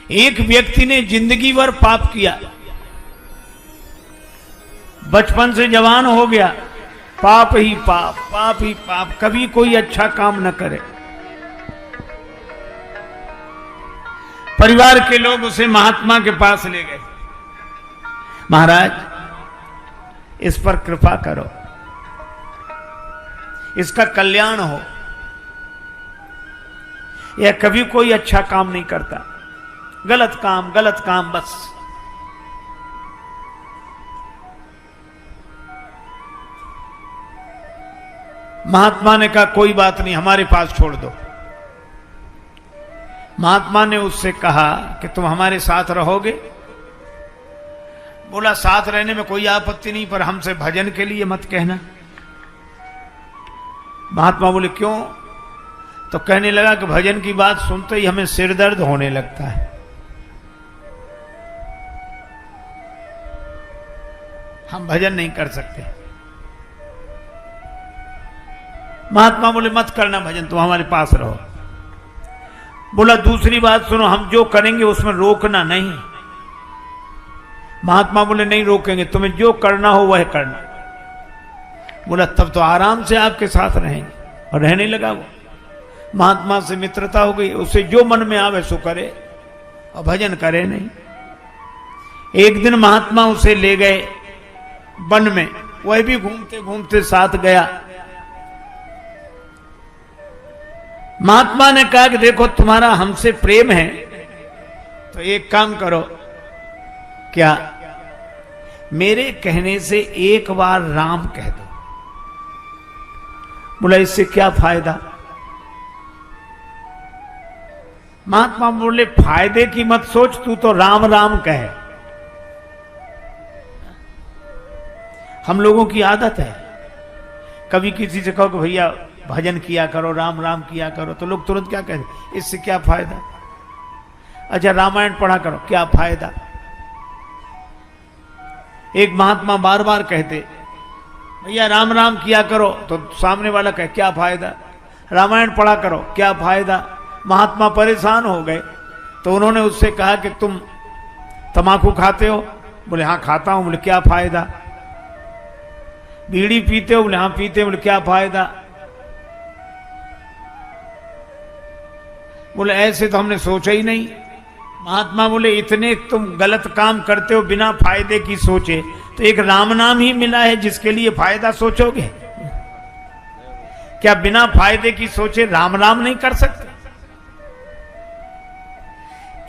एक व्यक्ति ने जिंदगी भर पाप किया, बचपन से जवान हो गया, पाप ही पाप, पाप ही पाप, कभी कोई अच्छा काम न करे। परिवार के लोग उसे महात्मा के पास ले गए, महाराज इस पर कृपा करो, इसका कल्याण हो। यह कभी कोई अच्छा काम नहीं करता, गलत काम बस। महात्मा ने कहा कोई बात नहीं, हमारे पास छोड़ दो। महात्मा ने उससे कहा कि तुम हमारे साथ रहोगे? बोला साथ रहने में कोई आपत्ति नहीं, पर हमसे भजन के लिए मत कहना। महात्मा बोले क्यों? तो कहने लगा कि भजन की बात सुनते ही हमें सिर दर्द होने लगता है, हम भजन नहीं कर सकते। महात्मा बोले मत करना भजन, तुम हमारे पास रहो। बोला दूसरी बात सुनो, हम जो करेंगे उसमें रोकना नहीं। महात्मा बोले नहीं रोकेंगे, तुम्हें जो करना हो वह करना। बोला तब तो आराम से आपके साथ रहेंगे, और रहने लगा वो। महात्मा से मित्रता हो गई, उसे जो मन में आवे सो करे और भजन करे नहीं। एक दिन महात्मा उसे ले गए वन में, वह भी घूमते घूमते साथ गया। महात्मा ने कहा कि देखो तुम्हारा हमसे प्रेम है तो एक काम करो, क्या मेरे कहने से एक बार राम कह दो। बोला इससे क्या फायदा? महात्मा बोले फायदे की मत सोच, तू तो राम राम कहे। हम लोगों की आदत है, कभी किसी से कहो कि भैया भजन किया करो, राम राम किया करो, तो लोग तुरंत क्या कहते, इससे क्या फायदा? अच्छा रामायण पढ़ा करो, क्या फायदा? एक महात्मा बार बार कहते भैया राम राम किया करो, तो सामने वाला कहे क्या फायदा? रामायण पढ़ा करो, क्या फायदा? महात्मा परेशान हो गए, तो उन्होंने उससे कहा कि तुम तम्बाकू खाते हो? बोले हाँ खाता हूं। बोले क्या फायदा? बीड़ी पीते हो? बोले हाँ पीते। बोले क्या फायदा? बोले ऐसे तो हमने सोचा ही नहीं। महात्मा बोले इतने तुम गलत काम करते हो बिना फायदे की सोचे, तो एक राम नाम ही मिला है जिसके लिए फायदा सोचोगे? क्या बिना फायदे की सोचे राम राम नहीं कर सकते?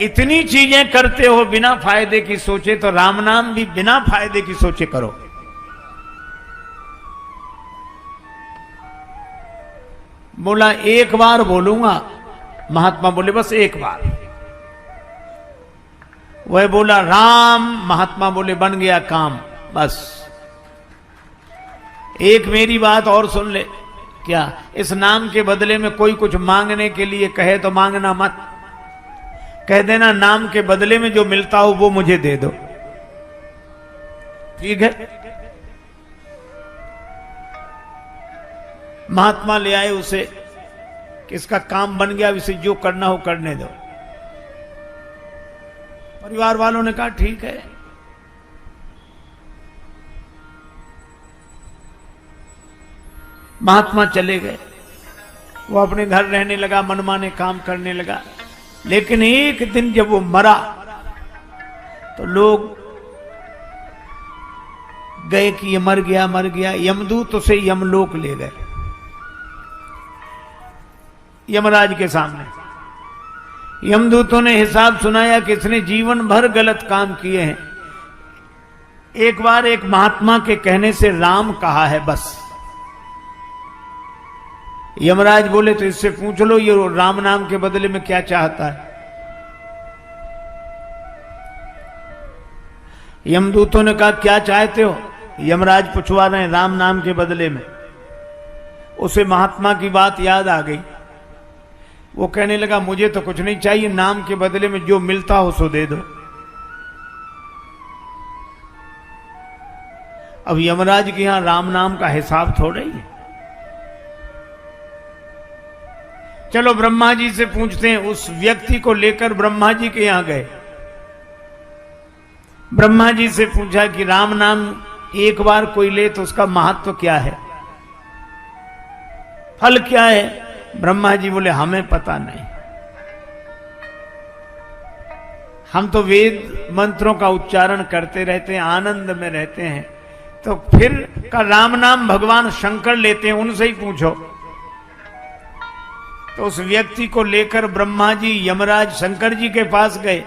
इतनी चीजें करते हो बिना फायदे की सोचे, तो राम नाम भी बिना फायदे की सोचे करो। बोला एक बार बोलूंगा। महात्मा बोले बस एक बार। वह बोला राम, महात्मा बोले बन गया काम। बस एक मेरी बात और सुन ले, क्या इस नाम के बदले में कोई कुछ मांगने के लिए कहे तो मांगना मत, कह देना नाम के बदले में जो मिलता हो वो मुझे दे दो, ठीक है? महात्मा ले आए उसे कि इसका काम बन गया, इसे जो करना हो करने दो। परिवार वालों ने कहा ठीक है। महात्मा चले गए, वो अपने घर रहने लगा, मनमाने काम करने लगा। लेकिन एक दिन जब वो मरा तो लोग गए कि ये मर गया मर गया। यमदूत उसे यमलोक ले गए, यमराज के सामने। यमदूतों ने हिसाब सुनाया कि इसने जीवन भर गलत काम किए हैं, एक बार एक महात्मा के कहने से राम कहा है बस। यमराज बोले तो इससे पूछ लो ये राम नाम के बदले में क्या चाहता है। यमदूतों ने कहा क्या चाहते हो? यमराज पूछवा रहे हैं राम नाम के बदले में। उसे महात्मा की बात याद आ गई, वो कहने लगा मुझे तो कुछ नहीं चाहिए, नाम के बदले में जो मिलता हो सो दे दो। अब यमराज के यहां राम नाम का हिसाब थोड़ा ही है। चलो ब्रह्मा जी से पूछते हैं। उस व्यक्ति को लेकर ब्रह्मा जी के यहां गए। ब्रह्मा जी से पूछा कि राम नाम एक बार कोई ले तो उसका महत्व क्या है, फल क्या है? ब्रह्मा जी बोले हमें पता नहीं, हम तो वेद मंत्रों का उच्चारण करते रहते हैं, आनंद में रहते हैं। तो फिर का राम नाम भगवान शंकर लेते हैं, उनसे ही पूछो। तो उस व्यक्ति को लेकर ब्रह्मा जी यमराज शंकर जी के पास गए।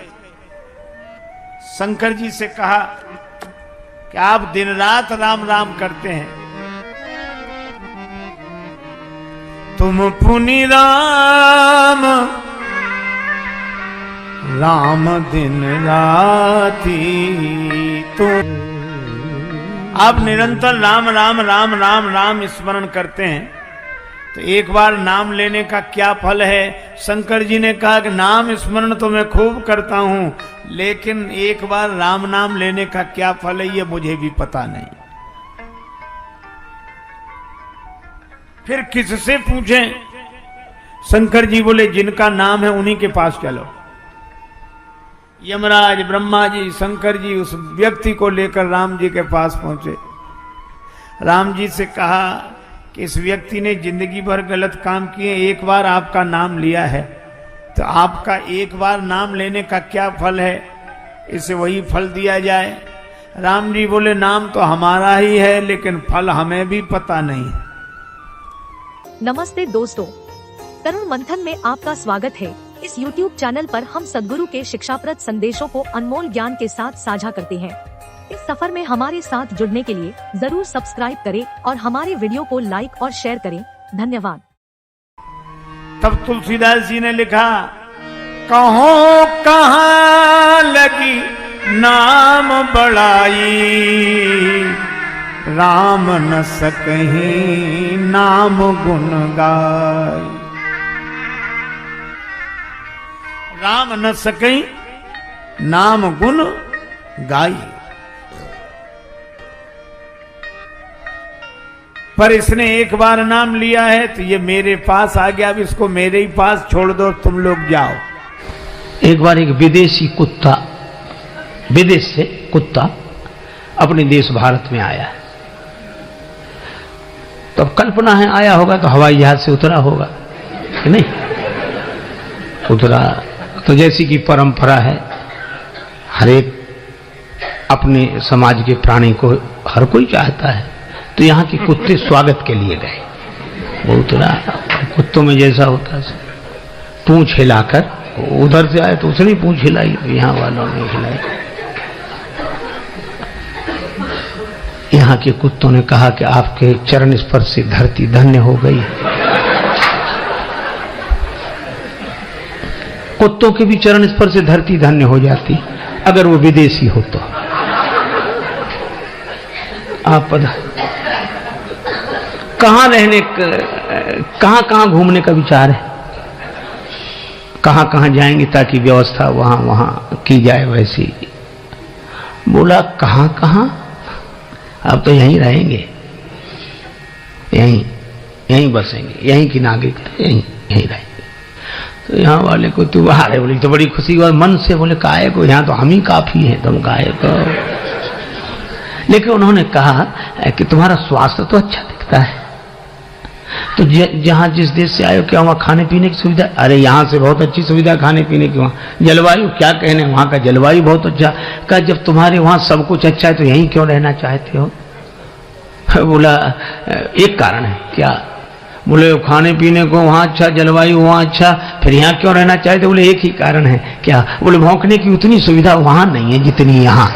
शंकर जी से कहा कि आप दिन रात राम राम करते हैं, तुम पुनि राम राम दिन राती, तुम आप निरंतर राम राम राम राम राम स्मरण करते हैं, तो एक बार नाम लेने का क्या फल है? शंकर जी ने कहा कि नाम स्मरण तो मैं खूब करता हूं, लेकिन एक बार राम नाम लेने का क्या फल है ये मुझे भी पता नहीं। फिर किससे पूछें? शंकर जी बोले जिनका नाम है उन्हीं के पास चलो। यमराज, ब्रह्मा जी, शंकर जी उस व्यक्ति को लेकर राम जी के पास पहुंचे। राम जी से कहा कि इस व्यक्ति ने जिंदगी भर गलत काम किए, एक बार आपका नाम लिया है, तो आपका एक बार नाम लेने का क्या फल है, इसे वही फल दिया जाए। राम जी बोले नाम तो हमारा ही है, लेकिन फल हमें भी पता नहीं। नमस्ते दोस्तों, तरुण मंथन में आपका स्वागत है। इस YouTube चैनल पर हम सद्गुरु के शिक्षाप्रद संदेशों को अनमोल ज्ञान के साथ साझा करते हैं। इस सफर में हमारे साथ जुड़ने के लिए जरूर सब्सक्राइब करें और हमारे वीडियो को लाइक और शेयर करें। धन्यवाद। तब तुलसीदास जी ने लिखा, कहो कहाँ लगी नाम बड़ाई, राम न सकहीं नाम गुण गाई। राम न सकहीं नाम गुण गाई। पर इसने एक बार नाम लिया है तो ये मेरे पास आ गया, अब इसको मेरे ही पास छोड़ दो, तुम लोग जाओ। एक बार एक विदेशी कुत्ता, विदेश से कुत्ता अपने देश भारत में आया। तो अब कल्पना है आया होगा तो हवाई जहाज से उतरा होगा कि नहीं? उतरा तो जैसी कि परंपरा है, हर एक अपने समाज के प्राणी को हर कोई चाहता है, तो यहाँ के कुत्ते स्वागत के लिए गए। वो उतरा, कुत्तों में जैसा होता है पूंछ हिलाकर, उधर से आए तो उसने पूंछ हिलाई, यहाँ वालों ने हिलाई। यहाँ के कुत्तों ने कहा कि आपके चरण स्पर्श से धरती धन्य हो गई। कुत्तों के भी चरण स्पर्श से धरती धन्य हो जाती अगर वो विदेशी हो तो। आप कहाँ रहने, कहाँ घूमने का विचार है? कहाँ जाएंगे ताकि व्यवस्था वहां की जाए वैसी? बोला कहाँ अब तो यहीं रहेंगे, यहीं बसेंगे, यहीं की नागरिकता, यहीं रहेंगे। तो यहाँ वाले को तू बाहर है, बोली तो बड़ी खुशी हुआ मन से। बोले काहे को, यहाँ तो हम ही काफी हैं, तुम काहे को? लेकिन उन्होंने कहा कि तुम्हारा स्वास्थ्य तो अच्छा दिखता है, तो जहाँ जिस देश से आए हो क्या वहाँ खाने पीने की सुविधा? अरे यहाँ से बहुत अच्छी सुविधा खाने पीने की। वहाँ जलवायु क्या कहने, वहाँ का जलवायु बहुत अच्छा। कहा जब तुम्हारे वहाँ सब कुछ अच्छा है तो यहीं क्यों रहना चाहते हो? बोला एक कारण है। क्या? बोले खाने पीने को वहाँ अच्छा, जलवायु वहाँ अच्छा, फिर यहाँ क्यों रहना चाहते? बोले एक ही कारण है। क्या? बोले भौंकने की उतनी सुविधा वहाँ नहीं है जितनी यहाँ।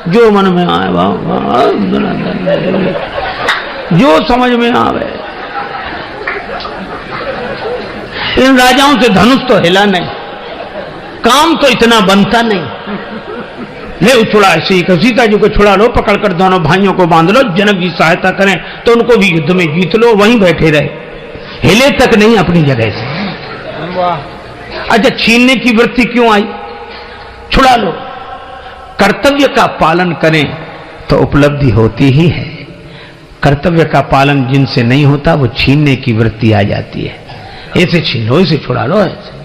जो मन में आए जो समझ में आवे। इन राजाओं से धनुष तो हिला नहीं, काम तो इतना बनता नहीं। ले उछड़ा ऐसे ही, सीता जी को छुड़ा लो, पकड़कर दोनों भाइयों को बांध लो, जनक जी सहायता करें तो उनको भी युद्ध में जीत लो, वहीं बैठे रहे, हिले तक नहीं अपनी जगह से। अच्छा छीनने की वृत्ति क्यों आई? छुड़ा लो। कर्तव्य का पालन करें तो उपलब्धि होती ही है। कर्तव्य का पालन जिनसे नहीं होता वो छीनने की वृत्ति आ जाती है, ऐसे छीन लो, इसे छुड़ा लो ऐसे।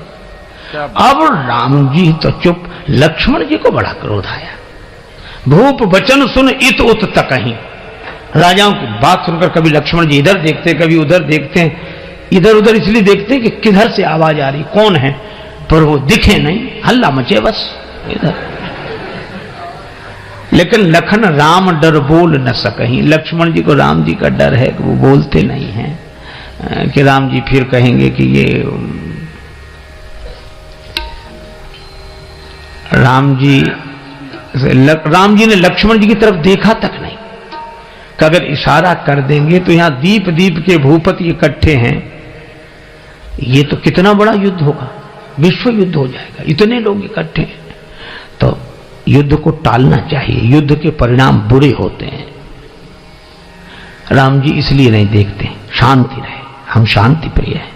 अब राम जी तो चुप, लक्ष्मण जी को बड़ा क्रोध आया। भूप वचन सुन इत उत तकहीं। राजाओं की बात सुनकर कभी लक्ष्मण जी इधर देखते, कभी उधर देखते हैं। इधर उधर इसलिए देखते हैं कि किधर से आवाज आ रही, कौन है, पर वो दिखे नहीं, हल्ला मचे बस इधर। लेकिन लखन राम डर बोल न सकहीं। लक्ष्मण जी को राम जी का डर है कि वो बोलते नहीं हैं, कि राम जी फिर कहेंगे कि ये राम जी ने लक्ष्मण जी की तरफ देखा तक नहीं, कि अगर इशारा कर देंगे तो यहां दीप दीप के भूपति इकट्ठे हैं, ये तो कितना बड़ा युद्ध होगा, विश्व युद्ध हो जाएगा, इतने लोग इकट्ठे हैं। तो युद्ध को टालना चाहिए, युद्ध के परिणाम बुरे होते हैं। राम जी इसलिए नहीं देखते, शांति रहे, हम शांति प्रिय हैं।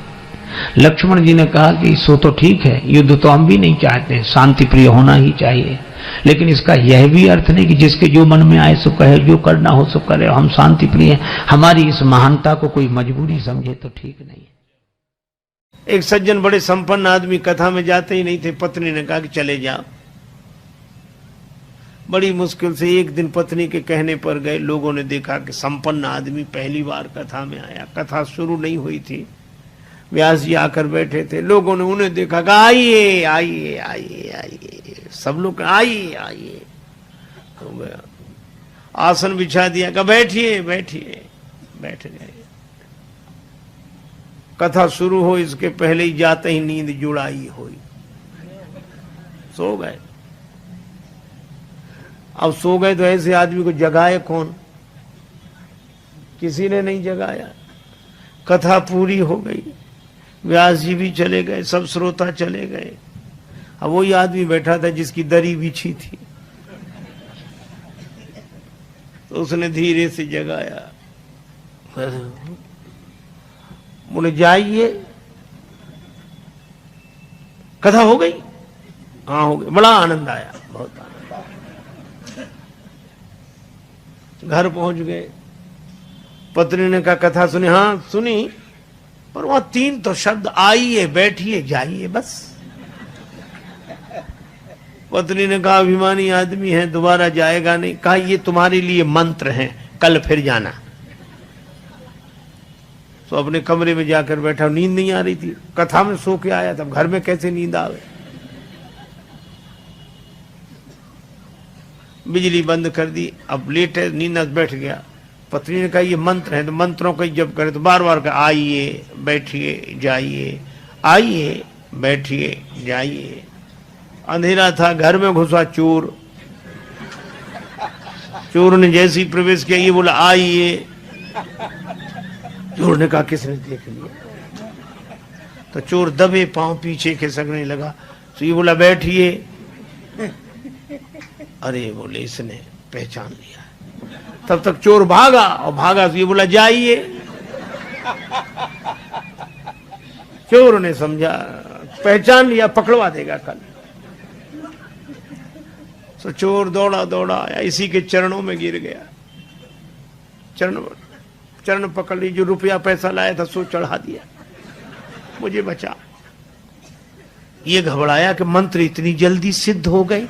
लक्ष्मण जी ने कहा कि सो तो ठीक है, युद्ध तो हम भी नहीं चाहते, शांति प्रिय होना ही चाहिए, लेकिन इसका यह भी अर्थ नहीं कि जिसके जो मन में आए सो कहे, जो करना हो सो करे, हम शांति प्रिय हैं। हमारी इस महानता को कोई मजबूरी समझे तो ठीक नहीं है। एक सज्जन बड़े संपन्न आदमी कथा में जाते ही नहीं थे, पत्नी ने कहा कि चले जाओ। बड़ी मुश्किल से एक दिन पत्नी के कहने पर गए। लोगों ने देखा कि संपन्न आदमी पहली बार कथा में आया, कथा शुरू नहीं हुई थी, व्यास जी आकर बैठे थे। लोगों ने उन्हें देखा कि आइए आइए आइए आइए, सब लोग आइए आइए हो गया। आसन बिछा दिया, कहा बैठिए बैठिए, बैठ गए। कथा शुरू हो इसके पहले ही जाते ही नींद जुड़ाई हुई, सो गए। अब सो गए तो ऐसे आदमी को जगाए कौन, किसी ने नहीं जगाया। कथा पूरी हो गई, व्यास जी भी चले गए, सब श्रोता चले गए। अब वही आदमी बैठा था जिसकी दरी बिछी थी, तो उसने धीरे से जगाया, बोले जाइए, कथा हो गई। हाँ हो गई, बड़ा आनंद आया, बहुत आनंद। घर पहुंच गए, पत्नी ने कहा कथा सुनी, हाँ सुनी, पर वहां 3 तो शब्द आइए बैठिए जाइए बस। पत्नी ने कहा अभिमानी आदमी है, दोबारा जाएगा नहीं। कहा ये तुम्हारे लिए मंत्र हैं, कल फिर जाना। तो अपने कमरे में जाकर बैठा, नींद नहीं आ रही थी, कथा में सो के आया था, घर में कैसे नींद आवे। बिजली बंद कर दी, अब लेट है, नींद बैठ गया। पत्नी ने कहा ये मंत्र है, तो मंत्रों का जप करे, तो बार बार कहा आइए बैठिए जाइए, आइए बैठिए जाइए। अंधेरा था, घर में घुसा चोर। चोर ने जैसे ही प्रवेश किया, ये बोला आइए। चोर ने कहा किसने देख लिया। तो चोर दबे पांव पीछे खिसकने लगा, तो ये बोला बैठिए। अरे बोले इसने पहचान लिया। तब तक चोर भागा, और भागा तो ये बोला जाइए। चोर ने समझा पहचान लिया, पकड़वा देगा कल। तो चोर दौड़ा दौड़ा आया, इसी के चरणों में गिर गया। चरण पकड़ ली, जो रुपया पैसा लाया था सो चढ़ा दिया, मुझे बचा। ये घबराया कि मंत्र इतनी जल्दी सिद्ध हो गए।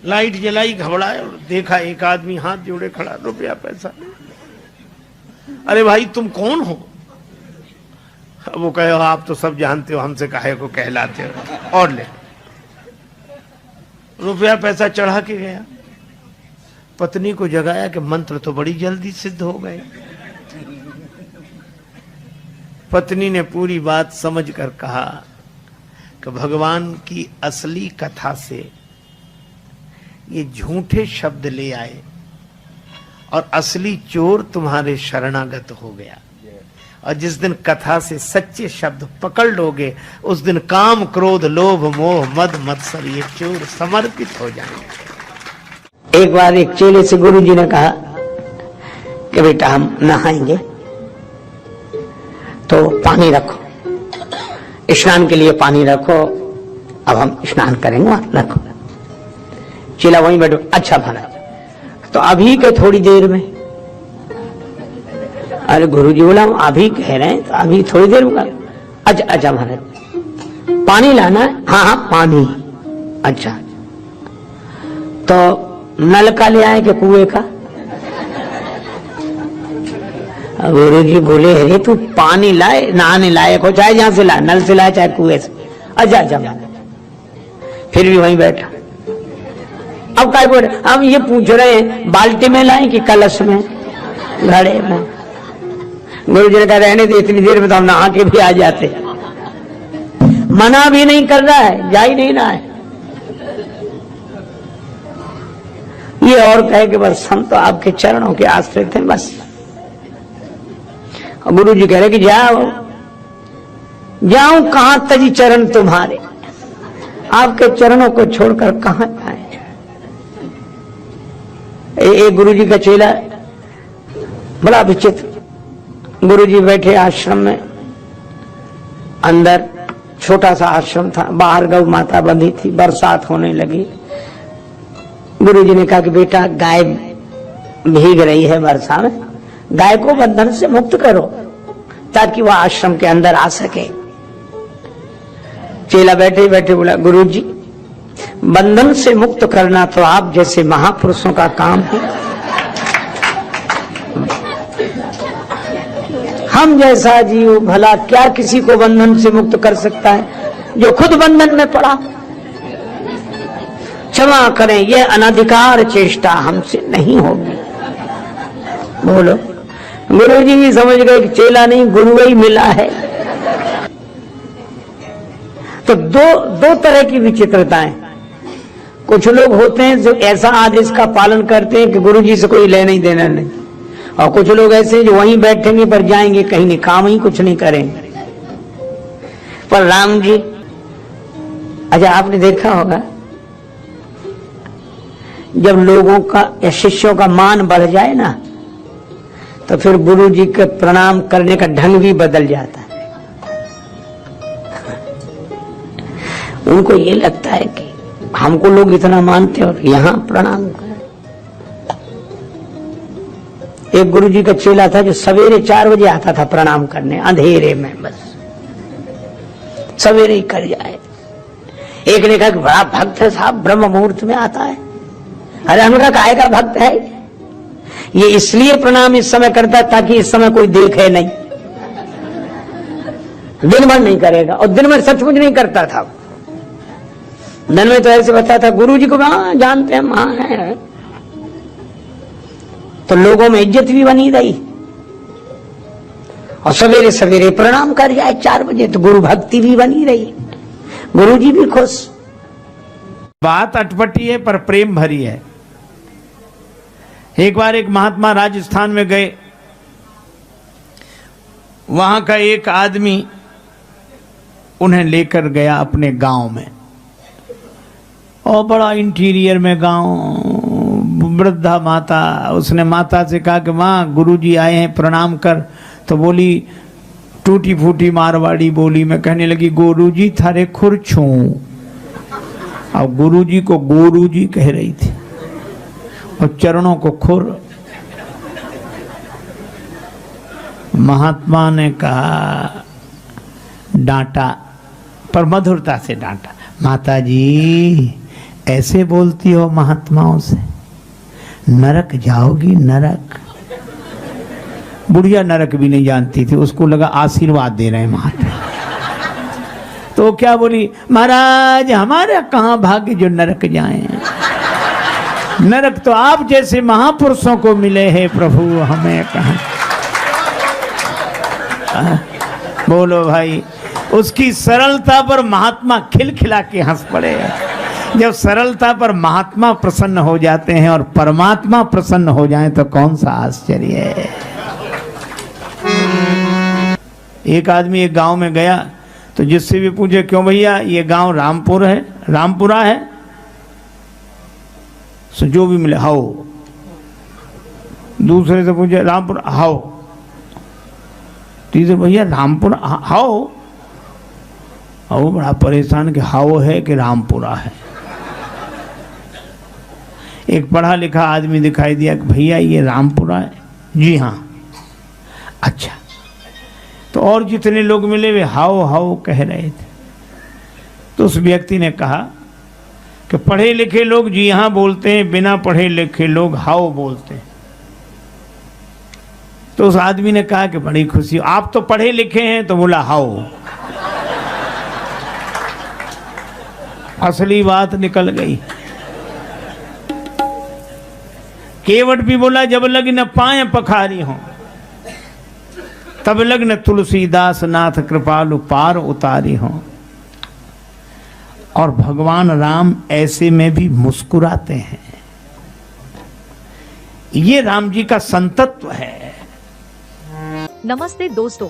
लाइट जलाई, घबराया, देखा एक आदमी हाथ जोड़े खड़ा, रुपया पैसा। अरे भाई तुम कौन हो? वो कहे आप तो सब जानते हो, हमसे काहे को कहलाते हो, और ले। रुपया पैसा चढ़ा के गया। पत्नी को जगाया कि मंत्र तो बड़ी जल्दी सिद्ध हो गए। पत्नी ने पूरी बात समझकर कहा कि भगवान की असली कथा से ये झूठे शब्द ले आए, और असली चोर तुम्हारे शरणागत हो गया। और जिस दिन कथा से सच्चे शब्द पकड़ लोगे, उस दिन काम क्रोध लोभ मोह मद मत्सर ये चोर समर्पित हो जाएंगे। एक बार एक चेले से गुरु जी ने कहा कि बेटा हम नहाएंगे, तो पानी रखो, स्नान के लिए पानी रखो, अब हम स्नान करेंगे, वहां रखो। चेला वहीं बैठो, अच्छा महाराज तो अभी के थोड़ी देर में। अरे गुरुजी बोला हम अभी कह रहे हैं तो अभी थोड़ी देर में। अच्छा अच्छा महाराज पानी लाना है? हाँ हाँ पानी। अच्छा तो नल का ले आए कि कुएं का? गुरुजी बोले अरे तू पानी लाए, नहाने लायक हो, चाहे जहां से लाए, नल से लाए चाहे कुएं से। अच्छा अच्छा महाराज फिर भी वहीं बैठा। अब क्या बोल रहे, हम ये पूछ रहे हैं बाल्टी में लाए कि कलश में, घड़े में? गुरु जी ने कहा रहने दे, इतनी देर में तो हम नहा के भी आ जाते। मना भी नहीं कर रहा है, जा ही नहीं रहा है। ये और कहे कि बस हम तो आपके चरणों के आश्रित हैं बस। और गुरु जी कह रहे कि जाओ जाऊं कहां तजी चरण तुम्हारे, आपके चरणों को छोड़कर कहां जाए। एक गुरु जी का चेला बड़ा विचित्र। गुरु जी बैठे आश्रम में, अंदर छोटा सा आश्रम था, बाहर गौ माता बंधी थी, बरसात होने लगी। गुरु जी ने कहा कि बेटा गाय भीग रही है वर्षा में, गाय को बंधन से मुक्त करो ताकि वह आश्रम के अंदर आ सके। चेला बैठे बैठे बोला गुरु जी बंधन से मुक्त करना तो आप जैसे महापुरुषों का काम है, हम जैसा जीव भला क्या किसी को बंधन से मुक्त कर सकता है जो खुद बंधन में पड़ा। क्षमा करें, यह अनधिकार चेष्टा हमसे नहीं होगी। बोलो गुरु जी भी समझ गए कि चेला नहीं गुरु ही मिला है। तो दो तरह की विचित्रताएं। कुछ लोग होते हैं जो ऐसा आदेश का पालन करते हैं कि गुरु जी से कोई लेना ही देना नहीं, और कुछ लोग ऐसे जो वहीं बैठेंगे पर जाएंगे कहीं नहीं, काम ही कुछ नहीं करेंगे। पर राम जी, अच्छा आपने देखा होगा जब लोगों का या शिष्यों का मान बढ़ जाए ना तो फिर गुरु जी के प्रणाम करने का ढंग भी बदल जाता है। उनको ये लगता है कि हमको लोग इतना मानते और यहां प्रणाम करें। एक गुरु जी का चेला था जो सवेरे 4 बजे आता था प्रणाम करने, अंधेरे में, बस सवेरे ही कर जाए। एक ने कहा कि बड़ा भक्त है साहब, ब्रह्म मुहूर्त में आता है। अरे हमने कहा का भक्त है, ये इसलिए प्रणाम इस समय करता है ताकि इस समय कोई देखे नहीं, दिन भर नहीं करेगा। और दिन भर सचमुच नहीं करता था, दिन में तो ऐसे बताता था गुरु जी को हाँ जानते हैं मां है, तो लोगों में इज्जत भी बनी रही। और सवेरे सवेरे प्रणाम कर जाए 4 बजे तो गुरु भक्ति भी बनी रही, गुरु जी भी खुश। बात अटपटी है पर प्रेम भरी है। एक बार एक महात्मा राजस्थान में गए, वहां का एक आदमी उन्हें लेकर गया अपने गांव में, और बड़ा इंटीरियर में गांव, वृद्धा माता। उसने माता से कहा कि माँ गुरुजी आए हैं प्रणाम कर। तो बोली टूटी फूटी मारवाड़ी बोली में कहने लगी गुरुजी थारे खुर छू, और गुरुजी को गुरुजी कह रही थी और चरणों को खुर। महात्मा ने कहा, डांटा पर मधुरता से डांटा, माता जी ऐसे बोलती हो महात्माओं से, नरक जाओगी नरक। बुढ़िया नरक भी नहीं जानती थी, उसको लगा आशीर्वाद दे रहे हैं महात्मा। तो क्या बोली, महाराज हमारा कहाँ भाग्य जो नरक जाएं, नरक तो आप जैसे महापुरुषों को मिले हैं प्रभु, हमें कहाँ। बोलो भाई, उसकी सरलता पर महात्मा खिलखिला के हंस पड़े। जब सरलता पर महात्मा प्रसन्न हो जाते हैं और परमात्मा प्रसन्न हो जाए तो कौन सा आश्चर्य है। एक आदमी एक गांव में गया तो जिससे भी पूछे, क्यों भैया ये गांव रामपुर है, रामपुरा है? सो जो भी मिले हाओ। दूसरे से पूछे रामपुर हाओ, तीसरे भैया रामपुर हाओ। और वो बड़ा परेशान कि हाओ है कि रामपुरा है। एक पढ़ा लिखा आदमी दिखाई दिया कि भैया ये रामपुरा है। जी हाँ। अच्छा, तो और जितने लोग मिले वे हाओ हाओ कह रहे थे। तो उस व्यक्ति ने कहा कि पढ़े लिखे लोग जी हाँ बोलते हैं, बिना पढ़े लिखे लोग हाओ बोलते हैं। तो उस आदमी ने कहा कि बड़ी खुशी, आप तो पढ़े लिखे हैं। तो बोला हाओ। असली बात निकल गई। केवट भी बोला जब लग्न पाए पखारी हो, तब लग्न तुलसीदास नाथ कृपालु पार उतारी हो। और भगवान राम ऐसे में भी मुस्कुराते हैं। ये राम जी का संतत्व है। नमस्ते दोस्तों,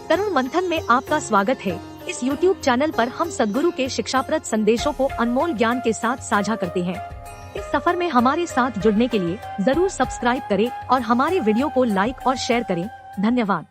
तरुण मंथन में आपका स्वागत है। इस YouTube चैनल पर हम सद्गुरु के शिक्षाप्रद संदेशों को अनमोल ज्ञान के साथ साझा करते हैं। इस सफर में हमारे साथ जुड़ने के लिए जरूर सब्सक्राइब करें और हमारे वीडियो को लाइक और शेयर करें। धन्यवाद।